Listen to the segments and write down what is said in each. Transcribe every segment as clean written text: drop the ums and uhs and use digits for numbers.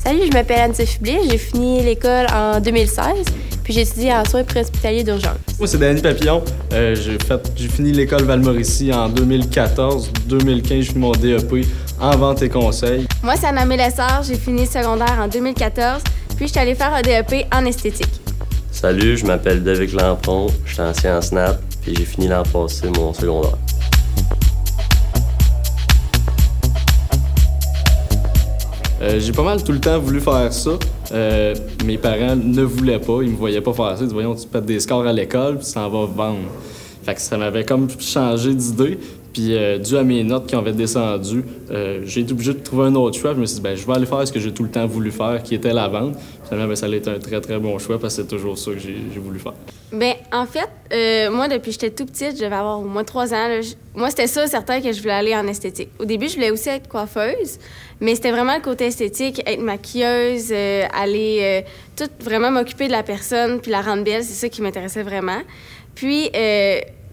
Salut, je m'appelle Anne-Sophie Fublé, j'ai fini l'école en 2016, puis j'ai étudié en soins préhospitaliers d'urgence. Moi, c'est Danny Papillon. J'ai fini l'école Val-Mauricie en 2014. 2015, j'ai fini mon DEP en vente et conseil. Moi, c'est Anna-Mé Lessard, j'ai fini le secondaire en 2014, puis je suis allée faire un DEP en esthétique. Salut, je m'appelle David Lampron, je suis en sciences nat, puis j'ai fini l'an passé mon secondaire. J'ai pas mal tout le temps voulu faire ça. Mes parents ne voulaient pas, ils me voyaient pas faire ça. Ils disaient, voyons, tu pètes des scores à l'école, puis tu t'en vas vendre. Fait que ça m'avait comme changé d'idée. Puis, dû à mes notes qui avaient descendu, j'ai été obligé de trouver un autre choix. Je me suis dit, ben, je vais aller faire ce que j'ai tout le temps voulu faire, qui était la vente. Finalement, ben, ça a été un très, très bon choix parce que c'est toujours ça que j'ai voulu faire. Bien, en fait, moi, depuis que j'étais tout petite, je devais avoir au moins 3 ans. Là, moi, c'était ça, certain, que je voulais aller en esthétique. Au début, je voulais aussi être coiffeuse, mais c'était vraiment le côté esthétique, être maquilleuse, aller tout vraiment m'occuper de la personne puis la rendre belle, c'est ça qui m'intéressait vraiment. Puis,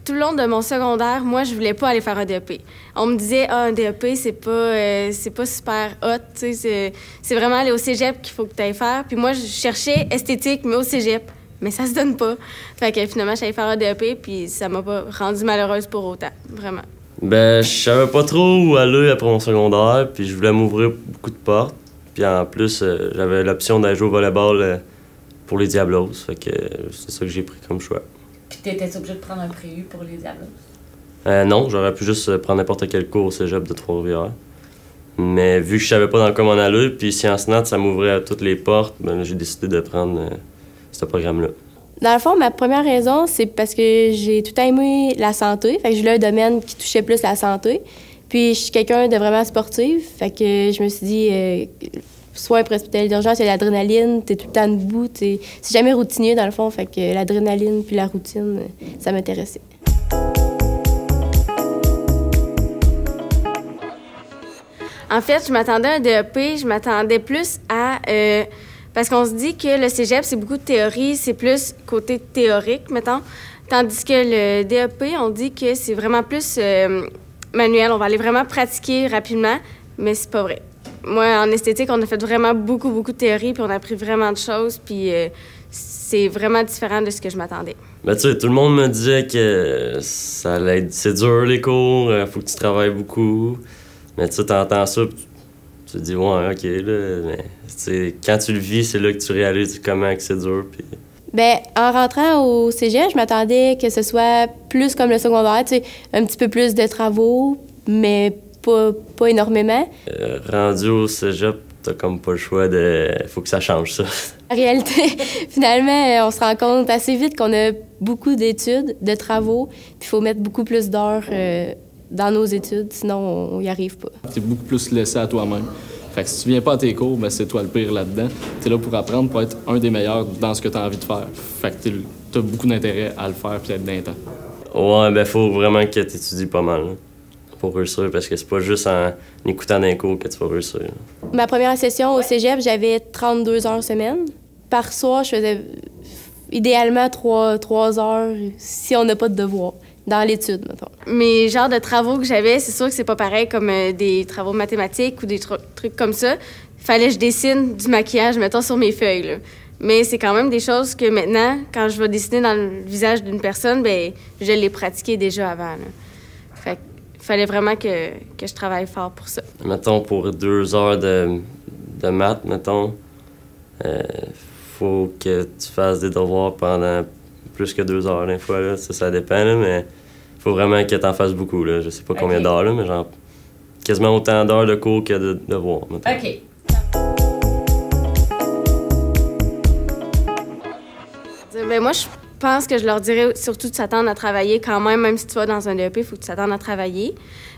tout le long de mon secondaire, moi, je voulais pas aller faire un DEP. On me disait, un DEP, c'est pas super hot, tu sais, c'est vraiment aller au cégep qu'il faut que tu ailles faire. Puis moi, je cherchais esthétique, mais au cégep. Mais ça se donne pas. Fait que finalement, j'allais faire un DEP, puis ça m'a pas rendue malheureuse pour autant, vraiment. Ben, je savais pas trop où aller après mon secondaire, puis je voulais m'ouvrir beaucoup de portes. Puis en plus, j'avais l'option d'aller jouer au volleyball pour les Diablos, fait que c'est ça que j'ai pris comme choix. Puis t'étais obligé de prendre un préu pour les Diablos? Non, j'aurais pu juste prendre n'importe quel cours au cégep de Trois-Rivières. Mais vu que je savais pas dans quoi m'en aller, puis Sciences Nat, ça m'ouvrait à toutes les portes, ben j'ai décidé de prendre ce programme-là. Dans le fond, ma première raison, c'est parce que j'ai tout le temps aimé la santé. Fait que je voulais un domaine qui touchait plus la santé. Puis je suis quelqu'un de vraiment sportif. Fait que je me suis dit, soins préhospitaliers d'urgence, il y a l'adrénaline, t'es tout le temps debout. C'est jamais routinier, dans le fond. Fait que l'adrénaline puis la routine, ça m'intéressait. En fait, je m'attendais à un DEP, je m'attendais plus à... parce qu'on se dit que le cégep, c'est beaucoup de théorie, c'est plus côté théorique, mettons. Tandis que le DEP, on dit que c'est vraiment plus manuel. On va aller vraiment pratiquer rapidement, mais c'est pas vrai. Moi, en esthétique, on a fait vraiment beaucoup de théorie, puis on a appris vraiment de choses, puis c'est vraiment différent de ce que je m'attendais. Ben, tu sais, tout le monde me disait que ça allait être... C'est dur, les cours, faut que tu travailles beaucoup. Mais tu sais, t'entends ça, tu te dis, ouais, OK, là, mais quand tu le vis, c'est là que tu réalises comment c'est dur. Puis... Bien, en rentrant au cégep, je m'attendais que ce soit plus comme le secondaire, tu sais, un petit peu plus de travaux, mais pas énormément. Rendu au cégep, t'as comme pas le choix de... Faut que ça change, ça. En réalité, finalement, on se rend compte assez vite qu'on a beaucoup d'études, de travaux, puis il faut mettre beaucoup plus d'heures dans nos études, sinon on n'y arrive pas. T'es beaucoup plus laissé à toi-même. Fait que si tu viens pas à tes cours, ben c'est toi le pire là-dedans. T'es là pour apprendre, pour être un des meilleurs dans ce que t'as envie de faire. Fait que t'as beaucoup d'intérêt à le faire puis à être dans le temps. Ouais, ben faut vraiment que t'étudies pas mal, là, pour réussir, parce que c'est pas juste en écoutant d'un cours que tu vas réussir. Là. Ma première session au cégep, j'avais 32 heures semaine. Par soir, je faisais idéalement 3 heures si on n'a pas de devoir. Dans l'étude, mettons. Mes genres de travaux que j'avais, c'est sûr que c'est pas pareil comme des travaux mathématiques ou des trucs comme ça. Fallait que je dessine du maquillage, mettons, sur mes feuilles, là. Mais c'est quand même des choses que maintenant, quand je vais dessiner dans le visage d'une personne, bien, je l'ai pratiqué déjà avant, là. Fait qu'il fallait vraiment que je travaille fort pour ça. Mettons, pour 2 heures de maths, mettons, faut que tu fasses des devoirs pendant plus que 2 heures, des fois, là. Ça dépend, là, mais faut vraiment que t'en fasses beaucoup, là. Je sais pas combien d'heures, là, mais genre quasiment autant d'heures de cours que de devoirs, mettons. OK. Ben moi, je pense que je leur dirais surtout de s'attendre à travailler quand même si tu vas dans un DEP, il faut que tu t'attendes à travailler.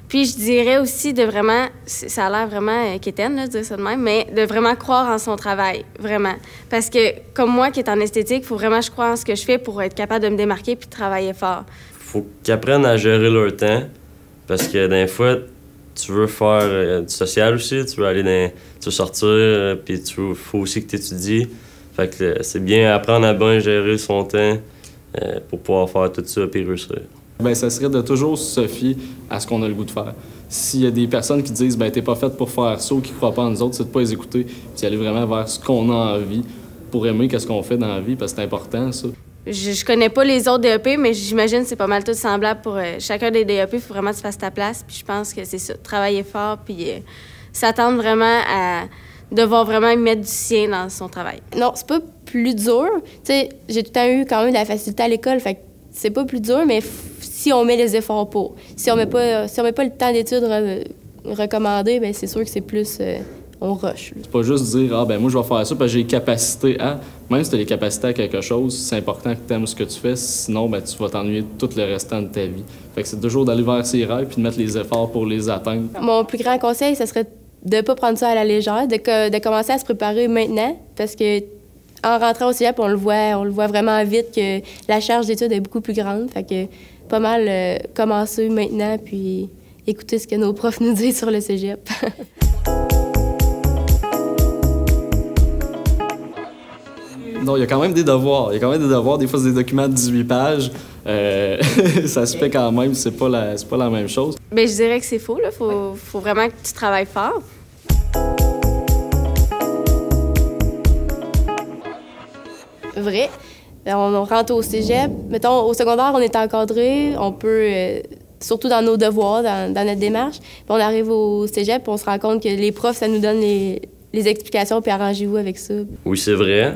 Puis je dirais aussi de vraiment, ça a l'air vraiment quétaine de dire ça de même, mais de vraiment croire en son travail, vraiment. Parce que comme moi qui est en esthétique, il faut vraiment que je croie en ce que je fais pour être capable de me démarquer puis de travailler fort. Faut qu'ils apprennent à gérer leur temps, parce que des fois, tu veux faire du social aussi, tu veux sortir, puis faut aussi que tu étudies. Fait que c'est bien apprendre à bien gérer son temps pour pouvoir faire tout ça et réussir. Bien, ça serait de toujours se fier à ce qu'on a le goût de faire. S'il y a des personnes qui disent « ben t'es pas faite pour faire ça » ou qui croient pas en nous autres, c'est de pas les écouter, puis aller vraiment vers ce qu'on a envie pour aimer qu'est-ce qu'on fait dans la vie, parce que c'est important, ça. Je connais pas les autres DEP, mais j'imagine que c'est pas mal tout semblable pour chacun des DEP. Il faut vraiment que tu fasses ta place. Puis je pense que c'est ça, travailler fort, puis s'attendre vraiment à devoir vraiment mettre du sien dans son travail. Non, c'est pas plus dur. Tu sais, j'ai tout le temps eu quand même de la facilité à l'école, fait que c'est pas plus dur, mais si on met les efforts pour. Si on met pas le temps d'études recommandé, bien c'est sûr que c'est plus... on rush. C'est pas juste dire « ah ben moi je vais faire ça parce que j'ai les capacités à ». Même si tu as les capacités à quelque chose, c'est important que tu aimes ce que tu fais, sinon ben, tu vas t'ennuyer tout le restant de ta vie. Fait que c'est toujours d'aller vers ses rêves puis de mettre les efforts pour les atteindre. Mon plus grand conseil, ce serait de pas prendre ça à la légère, de commencer à se préparer maintenant, parce que en rentrant au cégep, on le voit vraiment vite que la charge d'études est beaucoup plus grande. Fait que pas mal commencer maintenant puis écouter ce que nos profs nous disent sur le cégep. Non, il y a quand même des devoirs. Des fois, c'est des documents de 18 pages. Ça se fait quand même, c'est pas la même chose. Bien, je dirais que c'est faux, là. Faut vraiment que tu travailles fort. Vrai. On rentre au cégep. Mettons, au secondaire, on est encadré. On peut, surtout dans nos devoirs, dans notre démarche. Puis on arrive au cégep, puis on se rend compte que les profs, ça nous donne les explications, puis arrangez-vous avec ça. Oui, c'est vrai.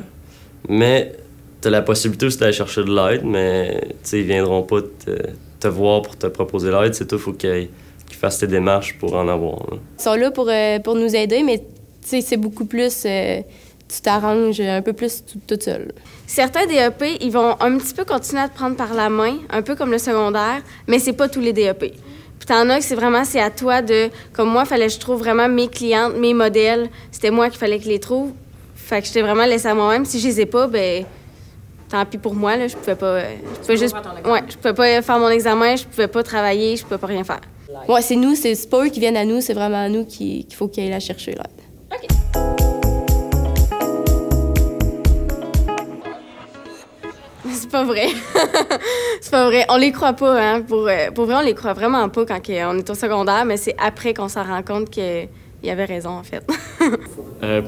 Mais tu as la possibilité aussi d'aller chercher de l'aide, mais ils viendront pas te voir pour te proposer l'aide. C'est toi, il faut qu'ils fassent tes démarches pour en avoir. Là. Ils sont là pour nous aider, mais c'est beaucoup plus... tu t'arranges un peu plus toute seule. Certains DEP, ils vont un petit peu continuer à te prendre par la main, un peu comme le secondaire, mais c'est pas tous les DEP. Puis t'en as que c'est à toi de... Comme moi, il fallait que je trouve vraiment mes clientes, mes modèles. C'était moi qu'il fallait que je les trouve. Fait que je t'ai vraiment laissé à moi-même. Si je les ai pas, ben tant pis pour moi, là. Je pouvais pas... je pouvais pas faire mon examen, je pouvais pas travailler, je pouvais pas rien faire. Ouais, c'est pas eux qui viennent à nous, c'est vraiment à nous qu'il faut qu'ils aillent la chercher, là. OK. C'est pas vrai. C'est pas vrai. On les croit pas, hein. Pour vrai, on les croit vraiment pas quand on est au secondaire, mais c'est après qu'on s'en rend compte qu'il y avait raison, en fait.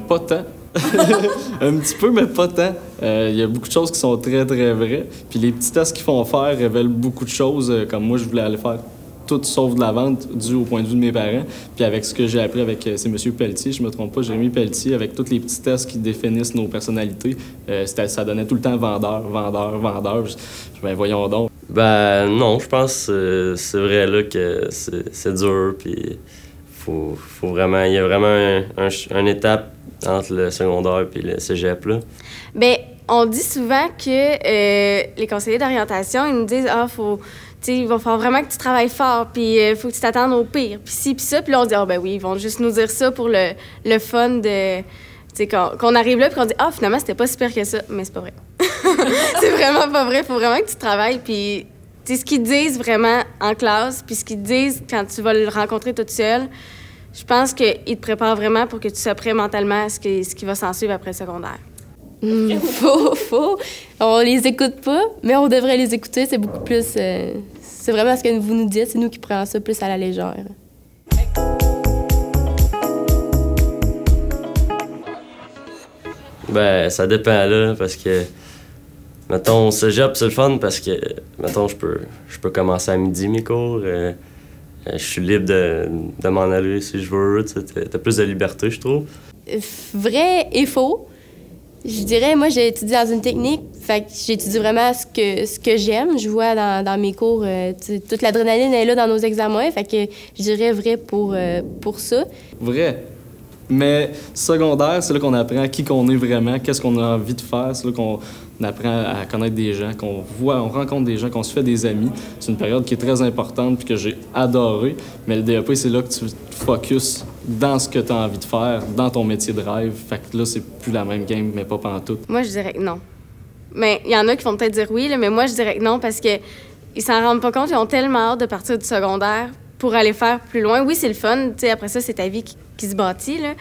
Pas tant. Un petit peu, mais pas tant. Il y a beaucoup de choses qui sont très, très vraies. Puis les petits tests qu'ils font faire révèlent beaucoup de choses. Comme moi, je voulais aller faire tout sauf de la vente, dû au point de vue de mes parents. Puis avec ce que j'ai appris avec, c'est M. Pelletier, je me trompe pas, Jérémy Pelletier, avec tous les petits tests qui définissent nos personnalités, ça donnait tout le temps vendeur. Ben voyons donc. Ben non, je pense que c'est vrai là que c'est dur, puis faut vraiment... Il y a vraiment une étape entre le secondaire et le cégep, là. Bien, on dit souvent que les conseillers d'orientation, ils nous disent « Ah, il va falloir vraiment que tu travailles fort, puis il faut que tu t'attendes au pire, puis ci, puis ça. » Puis là, on dit « Ah, ben oui, ils vont juste nous dire ça pour le fun de... » Tu sais, qu'on arrive là, puis qu'on dit « Ah, finalement, c'était pas si pire que ça. » Mais c'est pas vrai. C'est vraiment pas vrai. Il faut vraiment que tu travailles, puis... Tu sais, ce qu'ils disent vraiment en classe, puis ce qu'ils te disent quand tu vas le rencontrer toute seule, je pense qu'ils te préparent vraiment pour que tu sois prêt mentalement à ce qui va s'en suivre après le secondaire. Faux. On les écoute pas, mais on devrait les écouter. C'est beaucoup plus... c'est vraiment ce que vous nous dites. C'est nous qui prenons ça plus à la légère. Ben, ça dépend, là, parce que... Mettons, au cégep, c'est le fun parce que, mettons, je peux commencer à midi mes cours. Je suis libre de m'en aller si je veux. T'as plus de liberté, je trouve. Vrai et faux. Je dirais, moi, j'ai étudié dans une technique, fait que j'étudie vraiment ce que j'aime. Je vois dans mes cours, toute l'adrénaline est là dans nos examens, fait que je dirais vrai pour ça. Vrai. Mais secondaire, c'est là qu'on apprend qui qu'on est vraiment, qu'est-ce qu'on a envie de faire. C'est là qu'on apprend à connaître des gens, on rencontre des gens, qu'on se fait des amis. C'est une période qui est très importante puis que j'ai adoré. Mais le DEP, c'est là que tu te focuses dans ce que tu as envie de faire, dans ton métier de rêve. Fait que là, c'est plus la même game, mais pas pantoute. Moi, je dirais que non. Mais il y en a qui vont peut-être dire oui, là, mais moi, je dirais que non parce qu'ils s'en rendent pas compte. Ils ont tellement hâte de partir du secondaire pour aller faire plus loin. Oui, c'est le fun. T'sais, après ça, c'est ta vie qui se bâtit, là.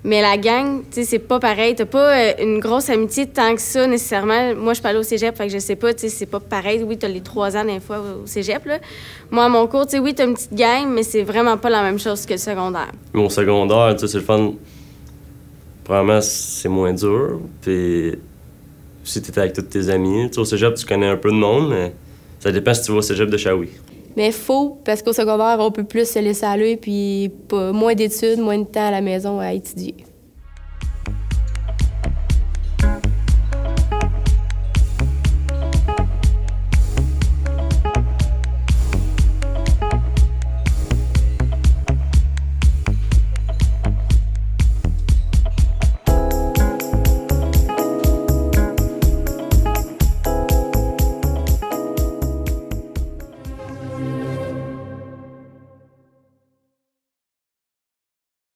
Mais la gang, tu sais, c'est pas pareil. T'as pas une grosse amitié tant que ça, nécessairement. Moi, je suis pas allée au cégep, fait que je sais pas, tu sais, c'est pas pareil. Oui, t'as les 3 ans, des fois, au cégep, là. Moi, à mon cours, tu sais, oui, t'as une petite gang, mais c'est vraiment pas la même chose que le secondaire. Mon secondaire, tu sais, c'est le fun. Probablement, c'est moins dur. Puis, si t'étais avec tous tes amis, tu sais, au cégep, tu connais un peu de monde, mais ça dépend si tu vas au cégep de Shawi. Mais faux, parce qu'au secondaire, on peut plus se laisser aller, puis moins d'études, moins de temps à la maison à étudier.